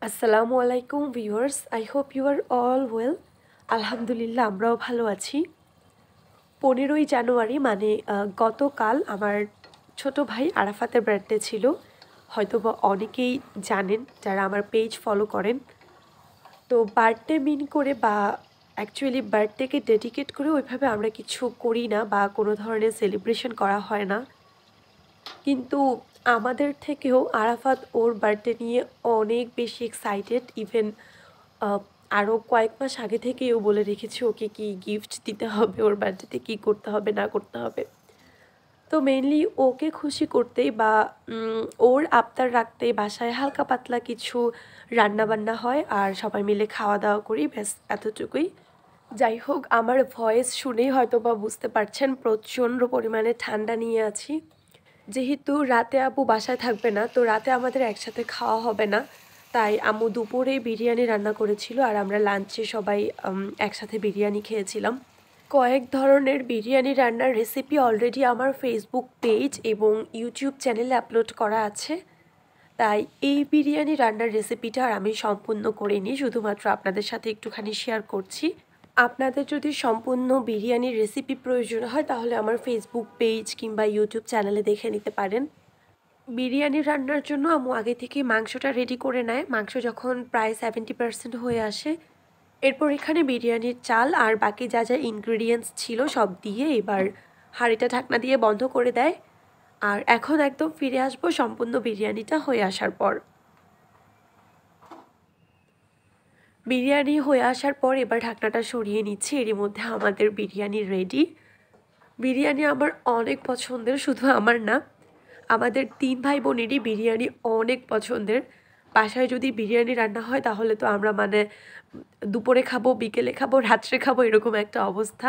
আসসালামু আলাইকুম viewers, I hope you are all well. আলহামদুলিল্লাহ আমরাও ভালো আছি। 15ই জানুয়ারি মানে গতকাল আমার ছোট ভাই আরাফাতের বার্থডে ছিল। হয়তোবা অনেকেই জানেন যারা আমার পেজ ফলো করেন। তো বার্থডে মিন করে বা অ্যাকচুয়ালি বার্থডেকে ডেডিকেট করে ওইভাবে আমরা কিছু করি না বা কোনো ধরনের সেলিব্রেশন করা হয় না। কিন্তু আমাদের থেকেও আরাফাত ওর বার্থডে নিয়ে অনেক বেশি এক্সাইটেড। ইভেন আরও কয়েক মাস আগে থেকেই ও বলে রেখেছে ওকে কি গিফট দিতে হবে, ওর বার্থডেতে কী করতে হবে না করতে হবে। তো মেইনলি ওকে খুশি করতেই বা ওর আবদার রাখতেই বাসায় হালকা পাতলা কিছু রান্নাবান্না হয় আর সবাই মিলে খাওয়া দাওয়া করি, ব্যাস এতটুকুই। যাই হোক, আমার ভয়েস শুনেই হয়তো বা বুঝতে পারছেন প্রচণ্ড পরিমাণে ঠান্ডা নিয়ে আছি। যেহেতু রাতে আব্বু বাসায় থাকবে না, তো রাতে আমাদের একসাথে খাওয়া হবে না, তাই আম্মু দুপুরে বিরিয়ানি রান্না করেছিল আর আমরা লাঞ্চে সবাই একসাথে বিরিয়ানি খেয়েছিলাম। কয়েক ধরনের বিরিয়ানি রান্নার রেসিপি অলরেডি আমার ফেসবুক পেজ এবং ইউটিউব চ্যানেলে আপলোড করা আছে, তাই এই বিরিয়ানি রান্নার রেসিপিটা আর আমি সম্পূর্ণ করিনি, শুধুমাত্র আপনাদের সাথে একটুখানি শেয়ার করছি। আপনাদের যদি সম্পূর্ণ বিরিয়ানির রেসিপি প্রয়োজন হয় তাহলে আমার ফেসবুক পেজ কিংবা ইউটিউব চ্যানেলে দেখে নিতে পারেন। বিরিয়ানি রান্নার জন্য আম্মু আগে থেকে মাংসটা রেডি করে নেয়। মাংস যখন প্রায় 70% হয়ে আসে, এরপর এখানে বিরিয়ানির চাল আর বাকি যা যা ইনগ্রিডিয়েন্টস ছিল সব দিয়ে এবার হাঁড়িটা ঢাকনা দিয়ে বন্ধ করে দেয়। আর এখন একদম ফিরে আসবো সম্পূর্ণ বিরিয়ানিটা হয়ে আসার পর। বিরিয়ানি হয়ে আসার পর এবার ঢাকনাটা সরিয়ে নিচ্ছি। এরই মধ্যে আমাদের বিরিয়ানি রেডি। বিরিয়ানি আমার অনেক পছন্দের, শুধু আমার না, আমাদের 3 ভাই বোনেরই বিরিয়ানি অনেক পছন্দের। বাসায় যদি বিরিয়ানি রান্না হয় তাহলে তো আমরা মানে দুপুরে খাবো, বিকেলে খাবো, রাত্রে খাবো, এরকম একটা অবস্থা।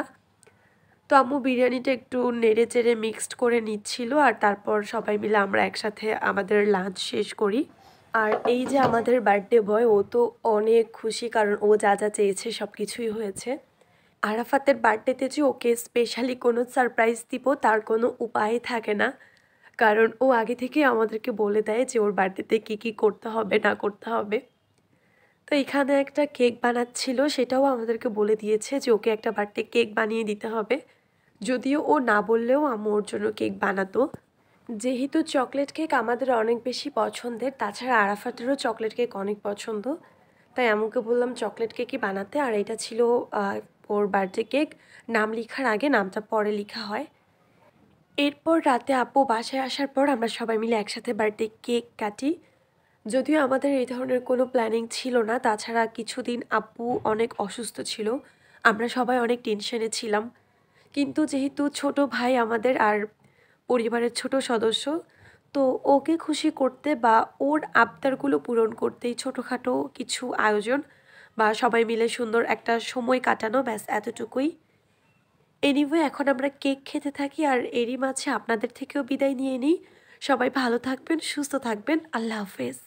তো আম্মু বিরিয়ানিটা একটু নেড়ে চেড়ে মিক্সড করে নিচ্ছিল আর তারপর সবাই মিলে আমরা একসাথে আমাদের লাঞ্চ শেষ করি। আর এই যে আমাদের বার্থডে বয়, ও তো অনেক খুশি, কারণ ও যা যা চেয়েছে সব কিছুই হয়েছে। আরাফাতের বার্থডেতে যে ওকে স্পেশালি কোনো সারপ্রাইজ দিব তার কোনো উপায় থাকে না, কারণ ও আগে থেকে আমাদেরকে বলে দেয় যে ওর বার্থডেতে কী কী করতে হবে না করতে হবে। তো এখানে একটা কেক বানাচ্ছিল, সেটাও আমাদেরকে বলে দিয়েছে যে ওকে একটা বার্থডে কেক বানিয়ে দিতে হবে। যদিও ও না বললেও আম্মু ওর জন্য কেক বানাতো। যেহেতু চকলেট কেক আমাদের অনেক বেশি পছন্দের, তাছাড়া আরাফাতেরও চকলেট কেক অনেক পছন্দ, তাই আম্মুকে বললাম চকলেট কেকই বানাতে। আর এটা ছিল ওর বার্থডে কেক। নাম লেখার আগে নামটা পরে লেখা হয়। এরপর রাতে আব্বু বাসায় আসার পর আমরা সবাই মিলে একসাথে বার্থডে কেক কাটি। যদিও আমাদের এই ধরনের কোনো প্ল্যানিং ছিল না, তাছাড়া কিছুদিন আব্বু অনেক অসুস্থ ছিল, আমরা সবাই অনেক টেনশনে ছিলাম। কিন্তু যেহেতু ছোট ভাই আমাদের আর পরিবারের ছোট সদস্য, তো ওকে খুশি করতে বা ওর আবদারগুলো পূরণ করতেই ছোটোখাটো কিছু আয়োজন বা সবাই মিলে সুন্দর একটা সময় কাটানো, ব্যাস এতটুকুই। এনিওয়ে এখন আমরা কেক খেতে থাকি আর এরই মাঝে আপনাদের থেকেও বিদায় নিয়ে নিই। সবাই ভালো থাকবেন, সুস্থ থাকবেন। আল্লাহ হাফেজ।